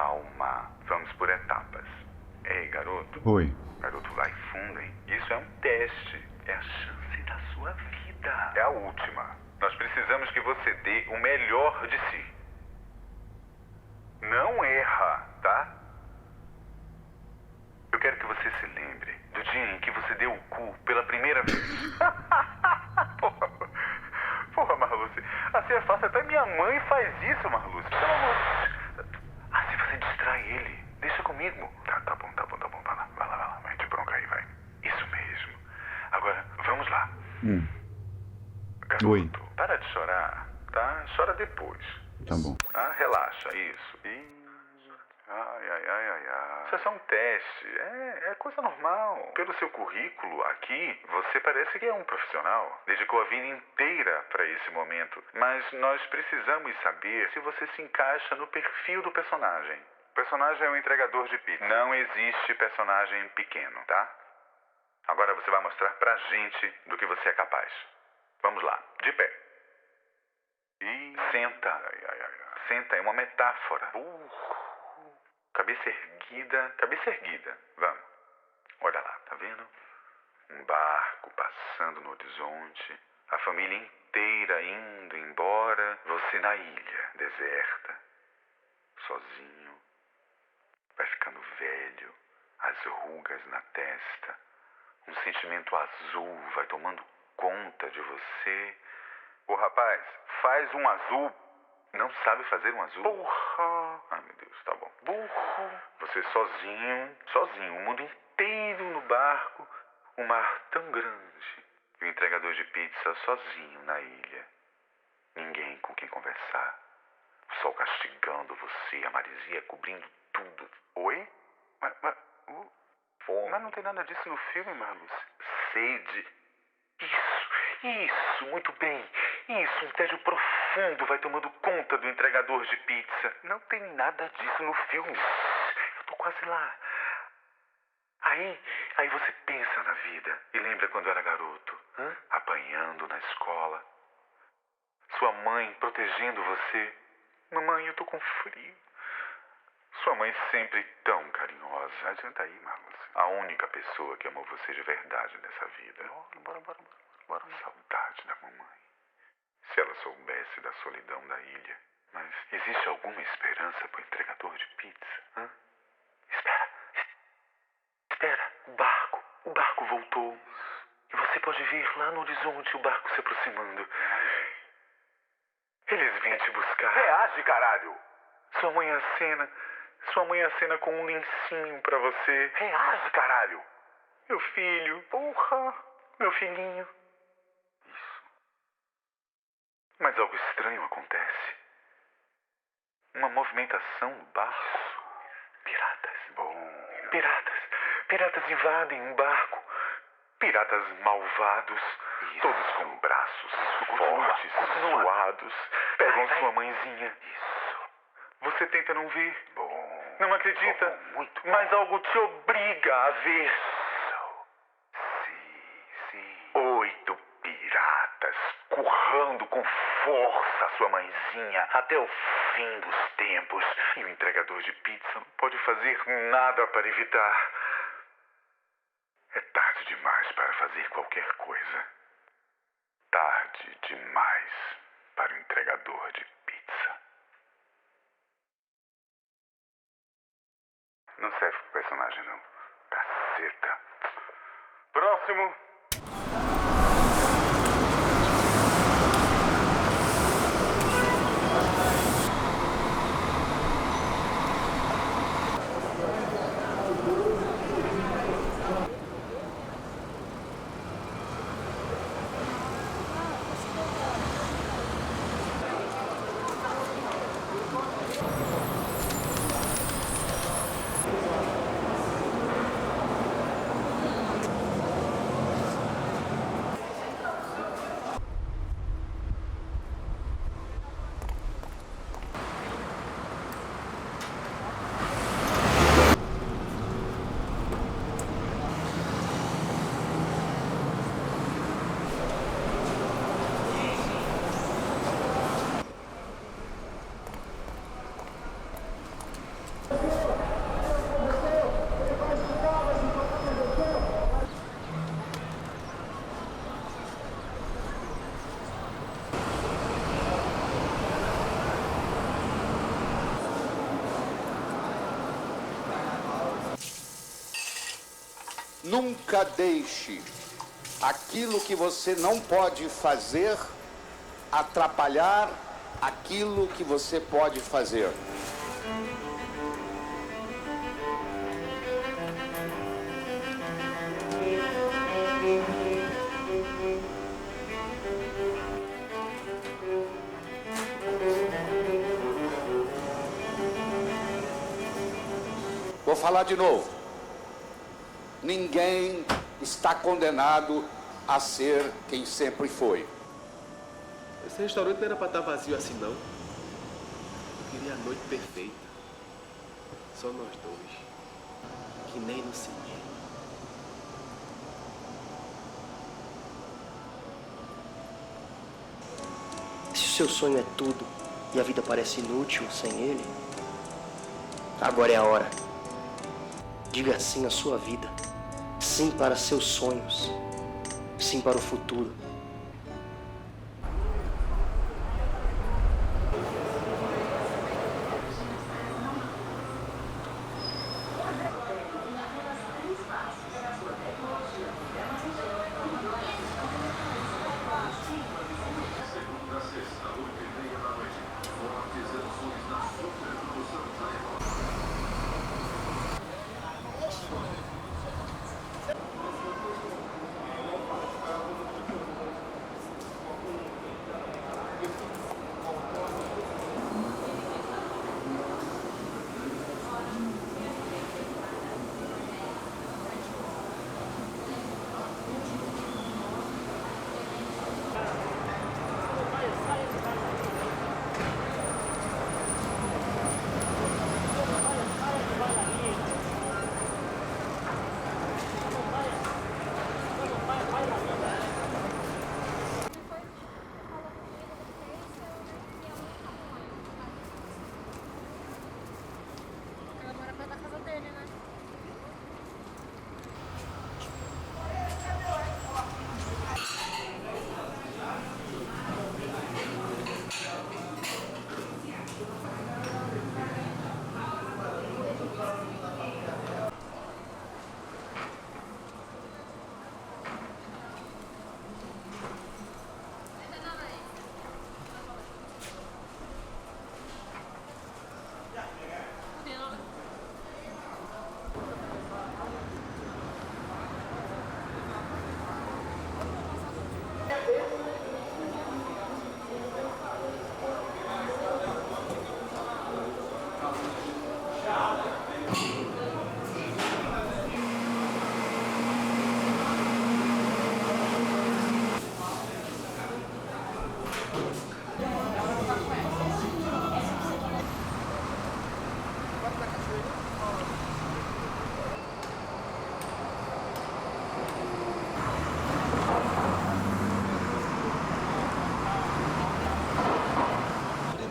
Calma. Vamos por etapas. Ei, garoto. Oi. Garoto, vai fundo, hein? Isso é um teste. É a chance da sua vida. É a última. Nós precisamos que você dê o melhor de si. Não erra, tá? Eu quero que você se lembre do dia em que você deu o cu pela primeira vez. Porra, Marluce. Assim é fácil. Até minha mãe faz isso, Marluce. Pelo amor de Deus. Assim você distrai ele. Deixa comigo. Tá bom. Vai lá. Mete bronca aí, vai. Isso mesmo. Agora, vamos lá. Garoto, Oi. para de chorar, tá? Chora depois. Tá bom. Ah, relaxa. Isso. Ai. Isso é só um teste. É coisa normal. Pelo seu currículo aqui, você parece que é um profissional. Dedicou a vida inteira para esse momento. Mas nós precisamos saber se você se encaixa no perfil do personagem. O personagem é um entregador de pizza. Não existe personagem pequeno, tá? Agora você vai mostrar pra gente do que você é capaz. Vamos lá. De pé. E senta. Senta é uma metáfora. Cabeça erguida. Vamos. Olha lá, tá vendo? Um barco passando no horizonte. A família inteira indo embora. Você na ilha, deserta. Sozinho. Vai ficando velho. As rugas na testa. Um sentimento azul vai tomando conta de você. Ô rapaz, faz um azul. Não sabe fazer um azul? Porra! Ai, meu Deus, tá bom. Burro! Você sozinho, o mundo inteiro no barco, um mar tão grande. E o entregador de pizza sozinho na ilha. Ninguém com quem conversar. O sol castigando você, a maresia cobrindo tudo. Oi? Fome. Mas não tem nada disso no filme, Marluce. Sede. Isso, muito bem. Isso, um tédio profundo vai tomando conta do entregador de pizza. Não tem nada disso no filme. Eu tô quase lá. Aí você pensa na vida e lembra quando era garoto, apanhando na escola. Sua mãe protegendo você. Mamãe, eu tô com frio. Sua mãe sempre tão carinhosa. Adianta aí, Marluce. A única pessoa que amou você de verdade nessa vida. Bora. Saudade da mamãe. Se ela soubesse da solidão da ilha. Mas existe alguma esperança pro entregador de pizza? Espera. O barco voltou. E você pode ver lá no horizonte o barco se aproximando. Eles vêm te buscar. Reage, caralho! Sua mãe acena com um lencinho pra você. Reage, caralho! Meu filho. Porra! Meu filhinho. Isso. Mas algo estranho acontece. Uma movimentação no barco. Piratas. Bom. Piratas invadem um barco. Piratas malvados. Isso. Todos com braços fortes, suados. Pegam sua mãezinha. Isso. Você tenta não ver. Bom. Não acredita. Muito bom. Mas algo te obriga a ver. Sim. 8 piratas currando com força a sua mãezinha até o fim dos tempos. E o entregador de pizza não pode fazer nada para evitar. É tarde demais para fazer qualquer coisa. Tarde demais para o entregador de pizza. Não serve pro personagem, não. Caceta. Próximo. Nunca deixe aquilo que você não pode fazer atrapalhar aquilo que você pode fazer. Vou falar de novo. Ninguém está condenado a ser quem sempre foi. Esse restaurante não era pra estar vazio assim, não. Eu queria a noite perfeita. Só nós dois. Que nem no cinema. Se o seu sonho é tudo e a vida parece inútil sem ele, agora é a hora. Diga sim à sua vida. Sim para seus sonhos. Sim para o futuro.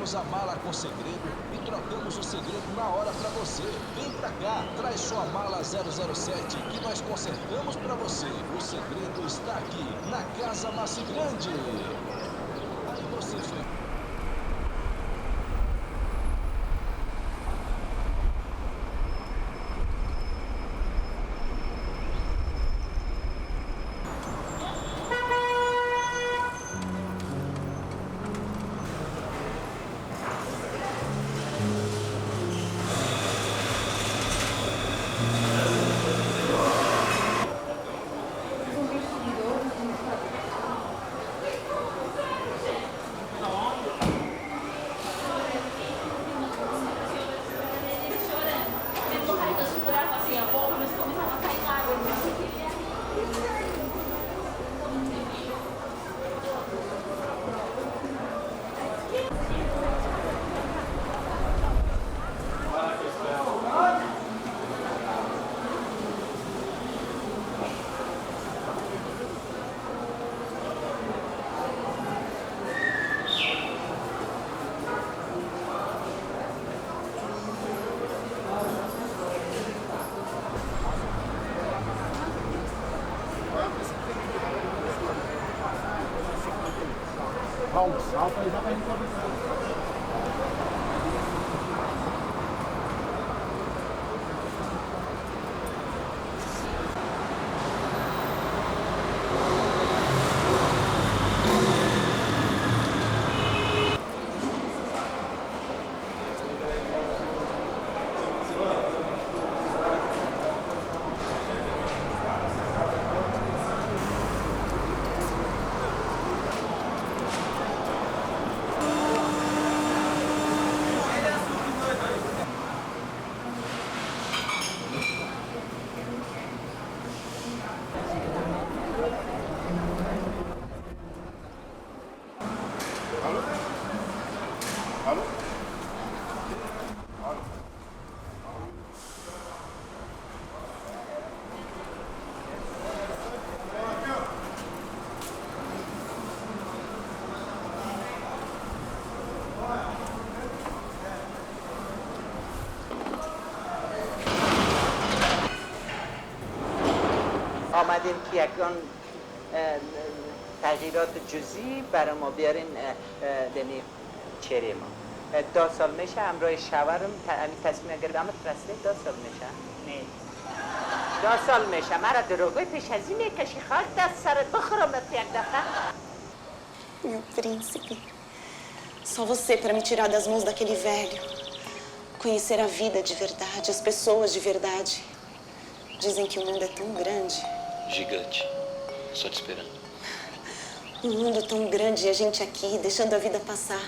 A mala com segredo e trocamos o segredo na hora pra você. Vem pra cá, traz sua mala 007 que nós consertamos pra você. O segredo está aqui, na Casa Macigrande. Aí você vê. Salta aí, já pra gente conversar. آمدیم که یکان تغییرات جزئی برای ما بیارین دمی چهره ما 2 سال میشه همراه شوهرم تصمیم گرفتم رسته 2 سال میشه نه 2 سال میشه مرا دروغوی پیش از این میکشی خاک دست سرت بخورم یک دفعه Meu príncipe, só você para me tirar das mãos daquele velho. Conhecer a vida de verdade, as pessoas de verdade. Dizem que o mundo é tão grande. Gigante. Só te esperando. Um mundo tão grande e a gente aqui, deixando a vida passar.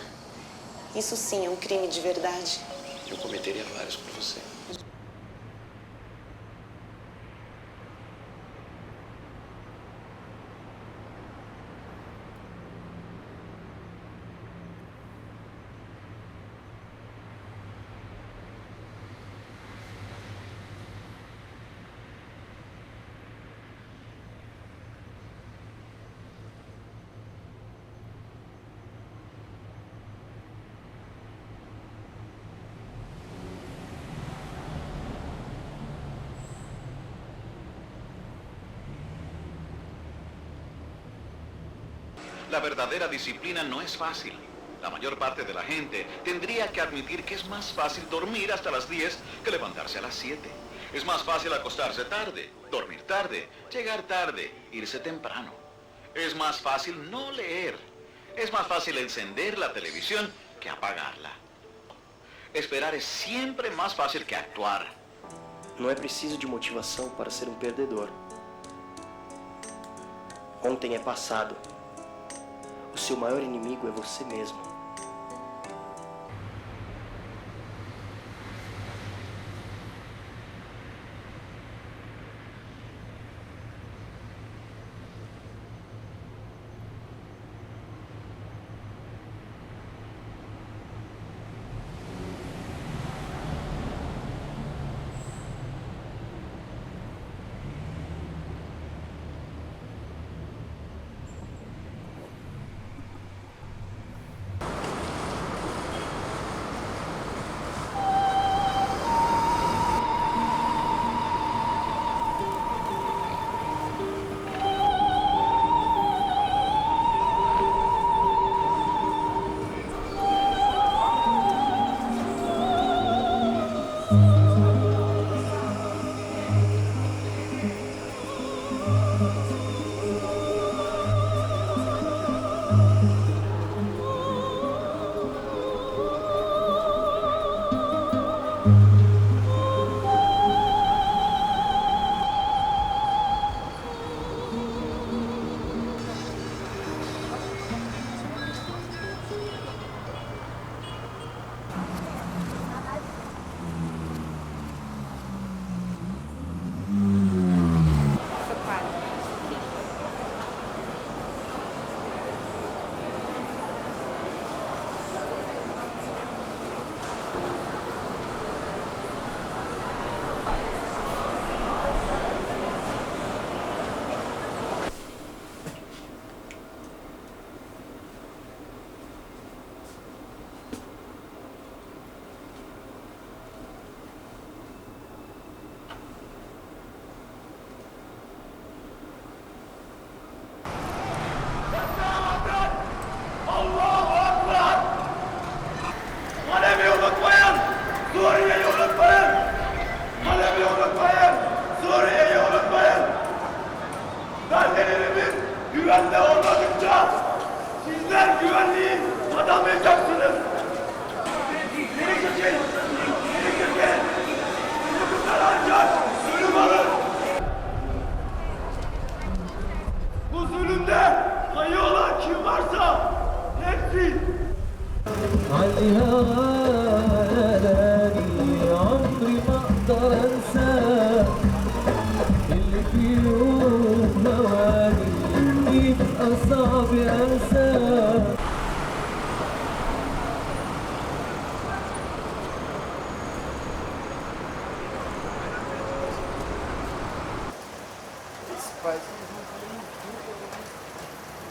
Isso sim é um crime de verdade. Eu cometeria vários por você. La verdadera disciplina no es fácil. La mayor parte de la gente tendría que admitir que es más fácil dormir hasta las 10 que levantarse a las 7. Es más fácil acostarse tarde, dormir tarde, llegar tarde, irse temprano. Es más fácil no leer. Es más fácil encender la televisión que apagarla. Esperar es siempre más fácil que actuar. Não é preciso de motivação para ser um perdedor. Ontem é passado. O seu maior inimigo é você mesmo.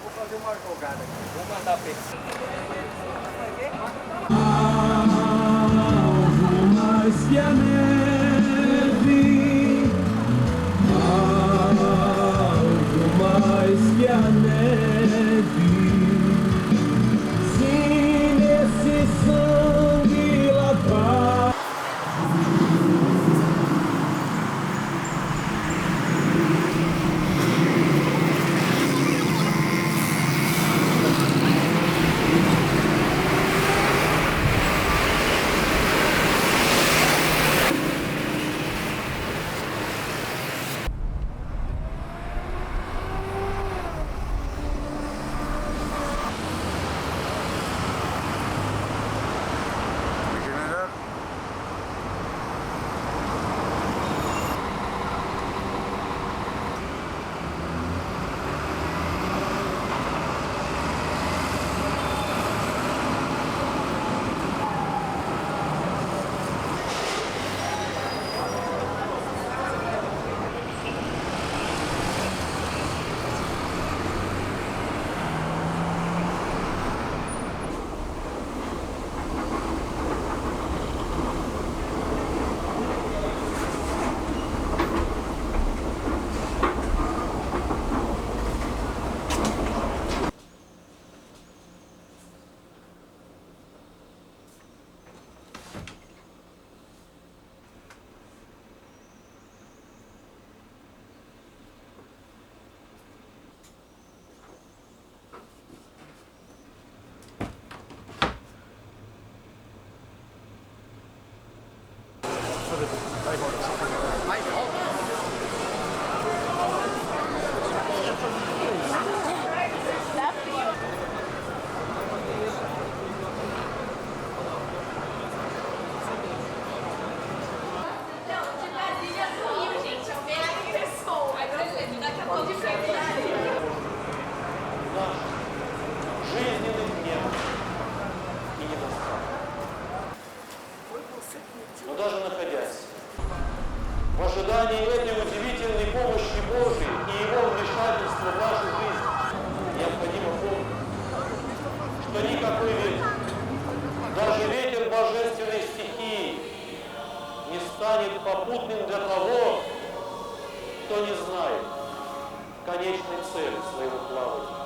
Vou fazer uma jogada aqui. Vou mandar a Vai embora. Vai embora. Но даже находясь в ожидании этой удивительной помощи Божией и Его вмешательства в нашу жизнь, необходимо помнить, что никакой ветер, даже ветер божественной стихии, не станет попутным для того, кто не знает конечной цели своего плавания.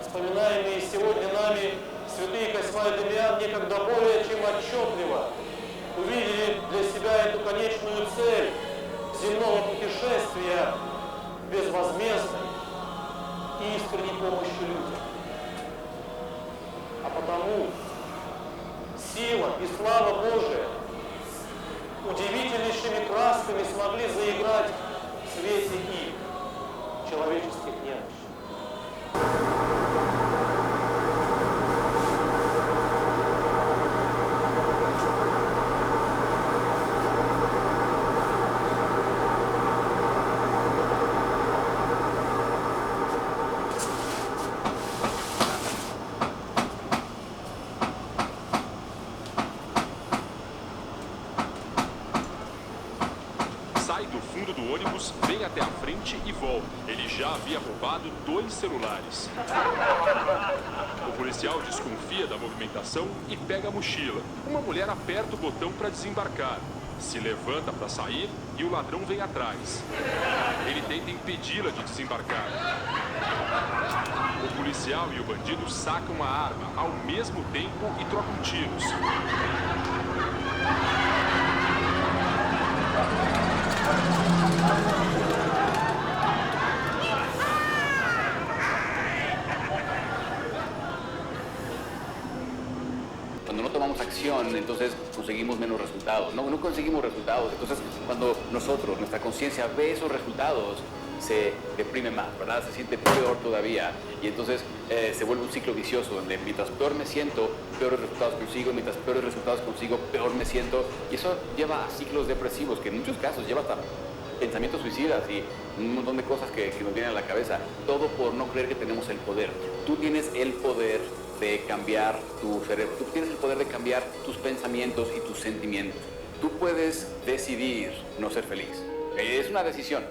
Вспоминаемые сегодня нами святые Косьма и Дамиан некогда более чем отчетливо увидели для себя эту конечную цель земного путешествия безвозмездной и искренней помощи людям. А потому сила и слава Божия удивительнейшими красками смогли заиграть в свете их человеческих немощей. Sai do fundo do ônibus, vem até a frente e volta. Ele já havia roubado 2 celulares. O policial desconfia da movimentação e pega a mochila. Uma mulher aperta o botão para desembarcar. Se levanta para sair e o ladrão vem atrás. Ele tenta impedi-la de desembarcar. O policial e o bandido sacam a arma ao mesmo tempo e trocam tiros. Cuando no tomamos acción, entonces conseguimos menos resultados. No conseguimos resultados. Entonces, cuando nosotros, nuestra conciencia ve esos resultados, se deprime más, ¿verdad? Se siente peor todavía. Y entonces se vuelve un ciclo vicioso donde mientras peor me siento, peores resultados consigo. Mientras peores resultados consigo, peor me siento. Y eso lleva a ciclos depresivos, que en muchos casos lleva hasta pensamientos suicidas y un montón de cosas que nos vienen a la cabeza. Todo por no creer que tenemos el poder. Tú tienes el poder de cambiar tu cerebro. Tú tienes el poder de cambiar tus pensamientos y tus sentimientos. Tú puedes decidir no ser feliz. Es una decisión.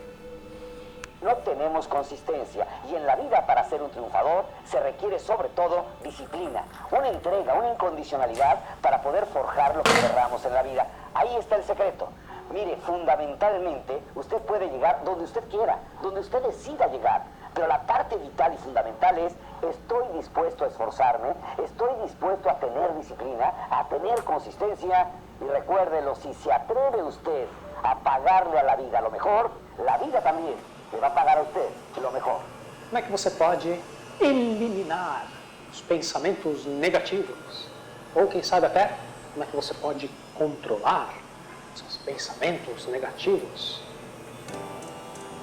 No tenemos consistencia y en la vida para ser un triunfador se requiere sobre todo disciplina, una entrega, una incondicionalidad para poder forjar lo que querramos en la vida. Ahí está el secreto. Mire, fundamentalmente usted puede llegar donde usted quiera, donde usted decida llegar, pero la parte vital y fundamental es: estoy dispuesto a esforzarme, estoy dispuesto a tener disciplina, a tener consistencia, y recuérdelo, si se atreve usted a pagarle a la vida lo mejor, la vida también le va a pagar a usted lo mejor. Como é que você pode eliminar os pensamentos negativos? Ou quem sabe até, como é que você pode controlar seus pensamentos negativos?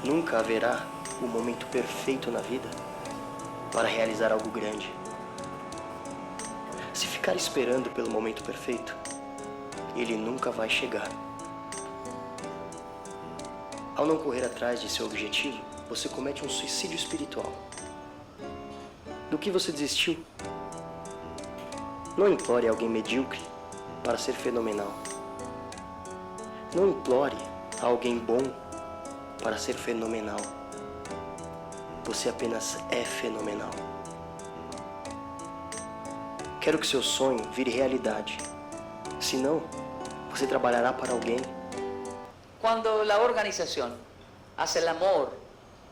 Nunca haverá o momento perfeito na vida para realizar algo grande. Se ficar esperando pelo momento perfeito, ele nunca vai chegar. Ao não correr atrás de seu objetivo, você comete um suicídio espiritual. Do que você desistiu? Não implore alguém medíocre para ser fenomenal. Não implore a alguém bom para ser fenomenal. Você apenas é fenomenal. Quero que seu sonho vire realidade. Senão, você trabalhará para alguém. Cuando la organización hace el amor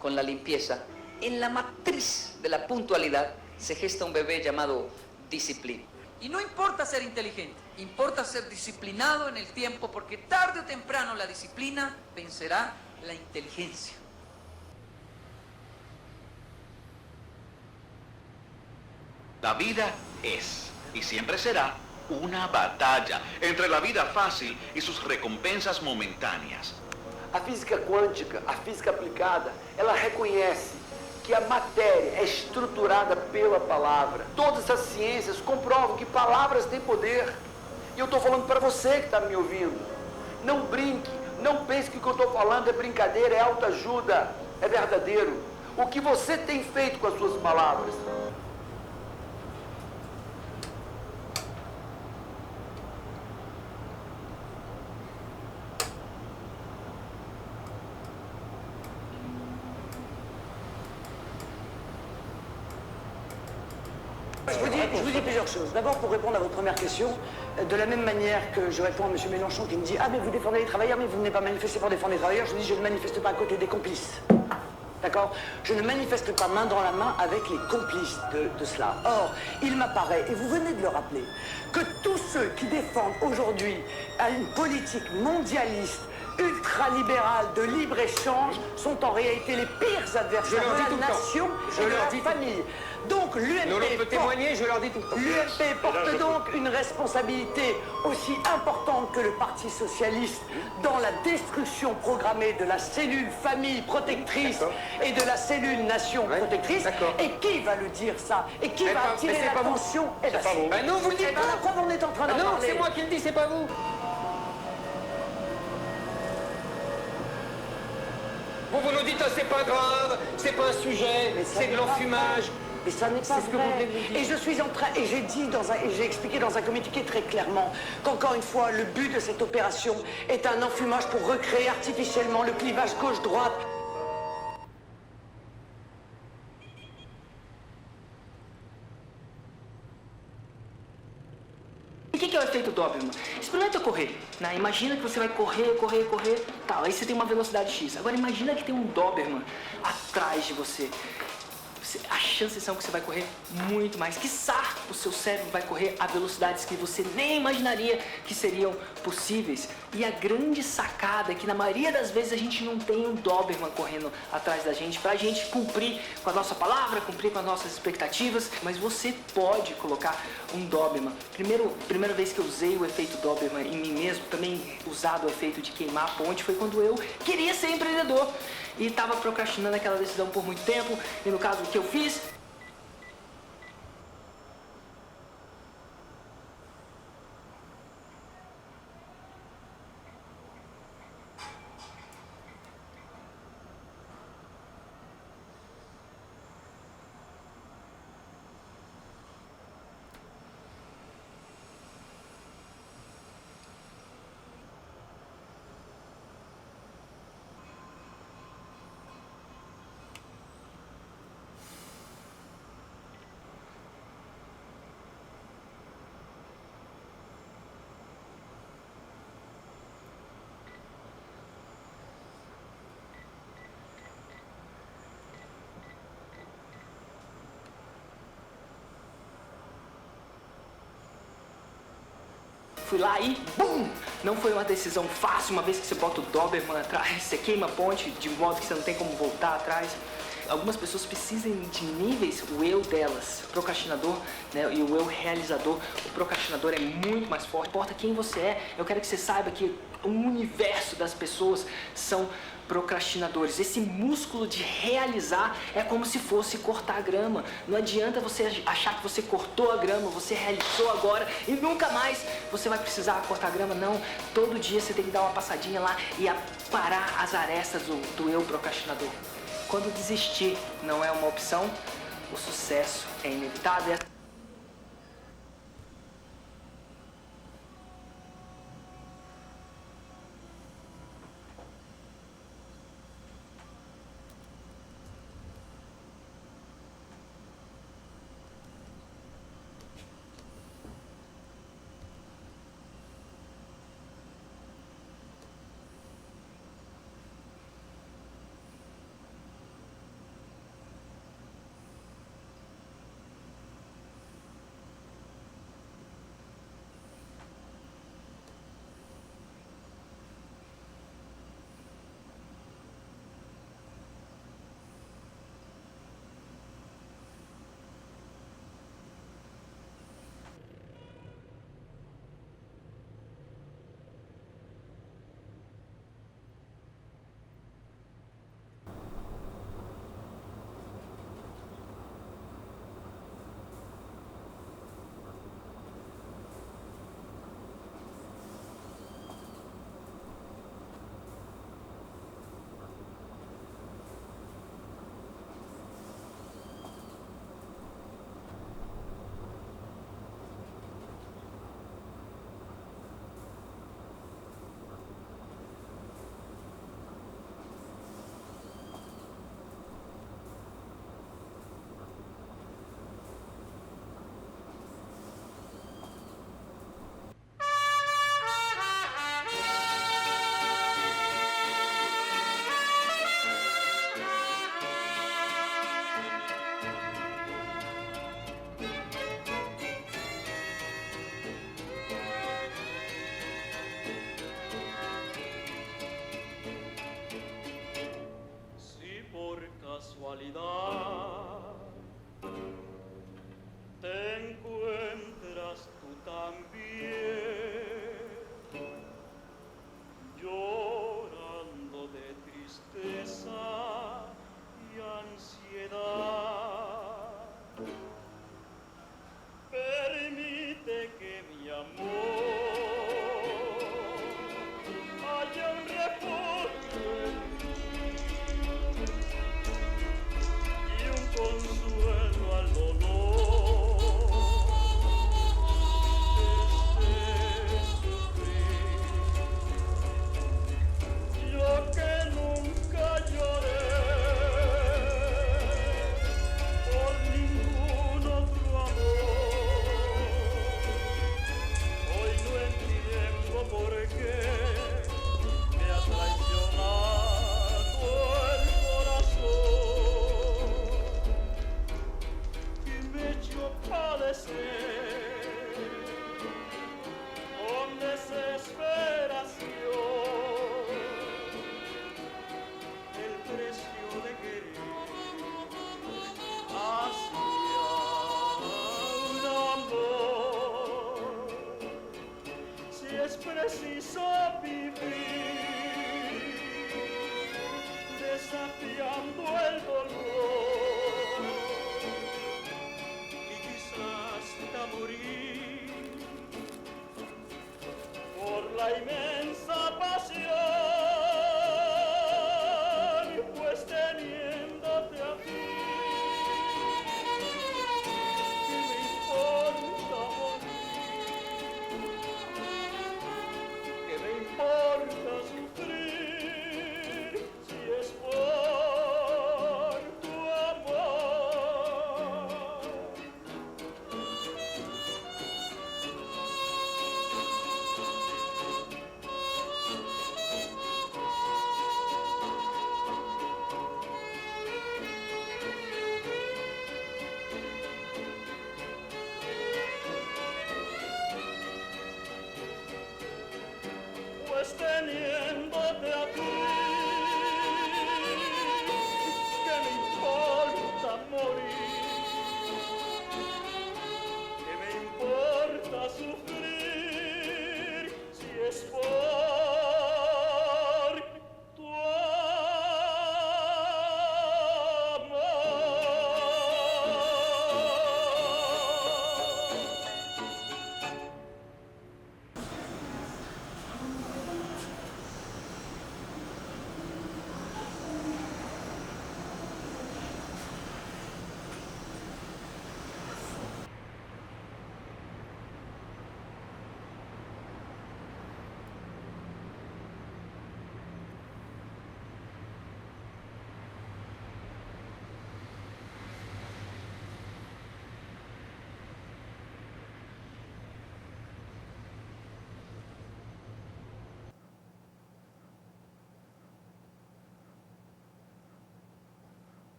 con la limpieza, en la matriz de la puntualidad se gesta un bebé llamado disciplina. Y no importa ser inteligente, importa ser disciplinado en el tiempo, porque tarde o temprano la disciplina vencerá la inteligencia. La vida es, y siempre será, Una batalla entre la vida fácil y sus recompensas momentáneas. A física quântica, a física aplicada, ela reconhece que a matéria é estruturada pela palavra. Todas as ciências comprovam que palavras têm poder. E eu estou falando para você que está me ouvindo. Não brinque, não pense que o que eu estou falando é brincadeira, é autoajuda, é verdadeiro. O que você tem feito com as suas palavras? Je vous dis plusieurs choses. D'abord, pour répondre à votre première question, de la même manière que je réponds à M. Mélenchon qui me dit « Ah, mais vous défendez les travailleurs, mais vous venez pas manifester pour défendre les travailleurs », je dis « Je ne manifeste pas à côté des complices. » D'accord? Je ne manifeste pas main dans la main avec les complices de cela. Or, il m'apparaît, et vous venez de le rappeler, que tous ceux qui défendent aujourd'hui une politique mondialiste, ultralibérale, de libre-échange, sont en réalité les pires adversaires de la nation et de la famille. Donc l'UMP porte donc une responsabilité aussi importante que le Parti socialiste dans la destruction programmée de la cellule famille protectrice et de la cellule nation protectrice. Et qui va le dire ça? Et qui va attirer l'attention? Eh ben non, vous le dites pas. La preuve, on est en train d'en parler. Non, c'est moi qui le dis, c'est pas vous. Vous nous dites, c'est pas grave, c'est pas un sujet, c'est de l'enfumage. Mais ça n'est pas vrai. Et je suis en train, et j'ai dit et j'ai expliqué dans un communiqué très clairement qu'encore une fois, le but de cette opération est un enfumage pour recréer artificiellement le clivage gauche-droite. O que é o efeito Doberman? Experimenta correr, né? Imagina que você vai correr, tal, aí você tem uma velocidade X. Agora imagina que tem um Doberman atrás de você. As chances são que você vai correr muito mais. Quiçá o seu cérebro vai correr a velocidades que você nem imaginaria que seriam possíveis. E a grande sacada é que na maioria das vezes a gente não tem um Doberman correndo atrás da gente pra gente cumprir com a nossa palavra, cumprir com as nossas expectativas. Mas você pode colocar um Doberman. Primeira vez que eu usei o efeito Doberman em mim mesmo, também usado o efeito de queimar a ponte, foi quando eu queria ser empreendedor. E estava procrastinando aquela decisão por muito tempo, e no caso o que eu fiz... Fui lá e BUM! Não foi uma decisão fácil, uma vez que você bota o Doberman atrás, você queima a ponte de modo que você não tem como voltar atrás. Algumas pessoas precisam de níveis, o eu delas, procrastinador, né, e o eu realizador. O procrastinador é muito mais forte, não importa quem você é, eu quero que você saiba que o universo das pessoas são procrastinadores. Esse músculo de realizar é como se fosse cortar a grama. Não adianta você achar que você cortou a grama, você realizou agora e nunca mais você vai precisar cortar a grama. Não, todo dia você tem que dar uma passadinha lá e aparar as arestas do eu procrastinador. Quando desistir não é uma opção, o sucesso é inevitável. vivir, desafiando el dolor y quizás hasta morir por la inmensa pasión, pues teniéndote a ti, ¿qué me importa morir? ¿Qué me importa sufrir si es por tu amor? Pues teniéndote a ti, ¿qué me importa morir? ¿Qué me importa sufrir si es por tu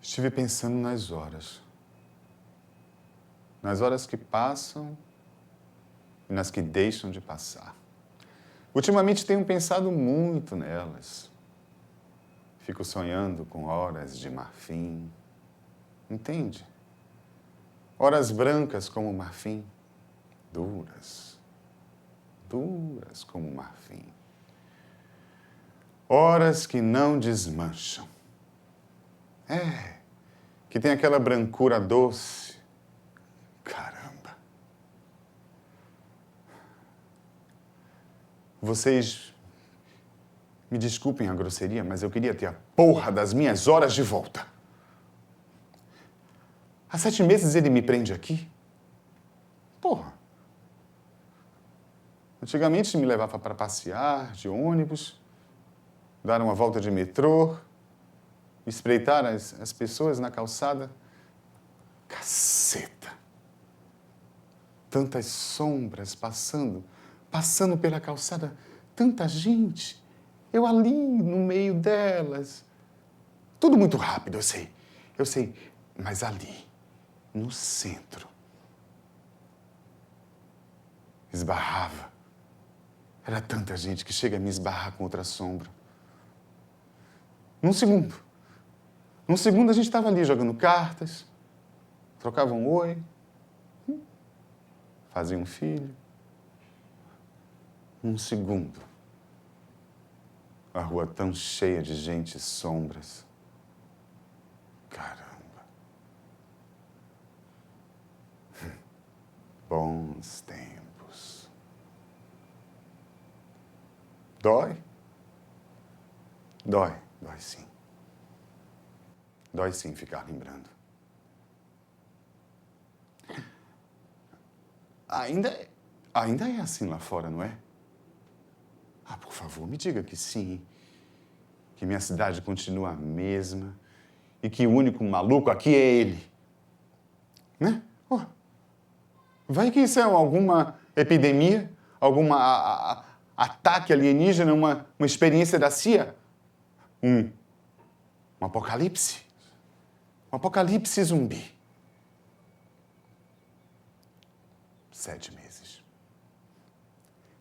Estive pensando nas horas que passam e nas que deixam de passar. Ultimamente tenho pensado muito nelas. Fico sonhando com horas de marfim, entende? Horas brancas como marfim, duras como marfim. Horas que não desmancham. Que tem aquela brancura doce. Caramba. Vocês me desculpem a grosseria, mas eu queria ter a porra das minhas horas de volta. Há 7 meses ele me prende aqui. Porra. Antigamente me levava para passear de ônibus, dar uma volta de metrô, espreitar as pessoas na calçada. Caceta! Tantas sombras passando pela calçada, tanta gente. Eu ali no meio delas. Tudo muito rápido, eu sei, mas ali, no centro, esbarrava. Era tanta gente que chega a me esbarrar com outra sombra. Num segundo a gente estava ali jogando cartas, trocava um oi, fazia um filho. Num segundo, a rua tão cheia de gente e sombras. Caramba. Bons tempos. Dói? Dói sim. Dói sim ficar lembrando. Ainda é assim lá fora, não é? Ah, por favor, me diga que sim. Que minha cidade continua a mesma e que o único maluco aqui é ele. Né? Oh, vai que isso é alguma epidemia, algum ataque alienígena, uma experiência da CIA? Um apocalipse? Um apocalipse zumbi. 7 meses.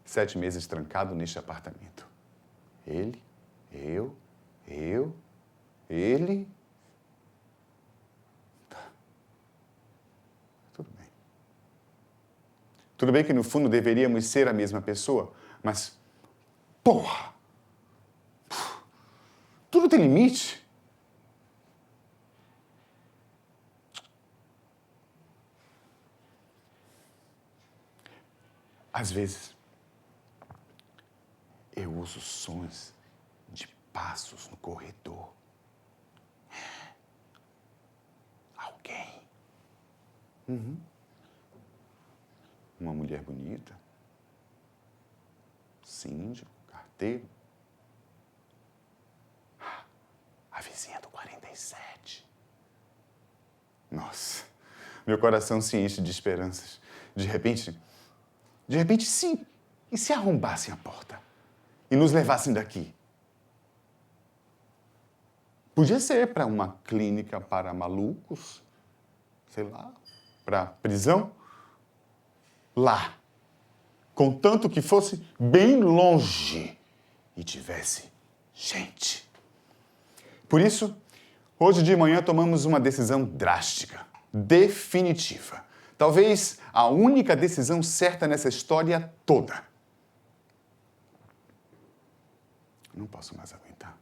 7 meses trancado neste apartamento. Ele, eu, ele. Tá. Tudo bem. Tudo bem que no fundo deveríamos ser a mesma pessoa, mas, porra! Tudo tem limite. Às vezes, eu uso sons de passos no corredor. Alguém. Uma mulher bonita. Síndico, carteiro. A vizinha do 47. Nossa, meu coração se enche de esperanças. De repente, e se arrombassem a porta e nos levassem daqui? Podia ser para uma clínica para malucos, sei lá, para prisão. Lá, contanto que fosse bem longe e tivesse gente. Por isso, hoje de manhã tomamos uma decisão drástica, definitiva. Talvez a única decisão certa nessa história toda. Não posso mais aguentar.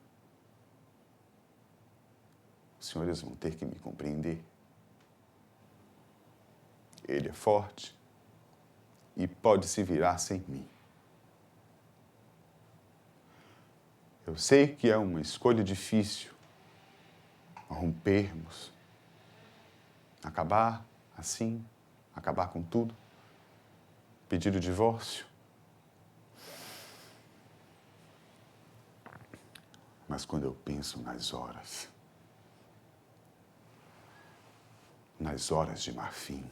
Os senhores vão ter que me compreender. Ele é forte e pode se virar sem mim. Eu sei que é uma escolha difícil rompermos, acabar assim, acabar com tudo, pedir o divórcio. Mas quando eu penso nas horas de marfim,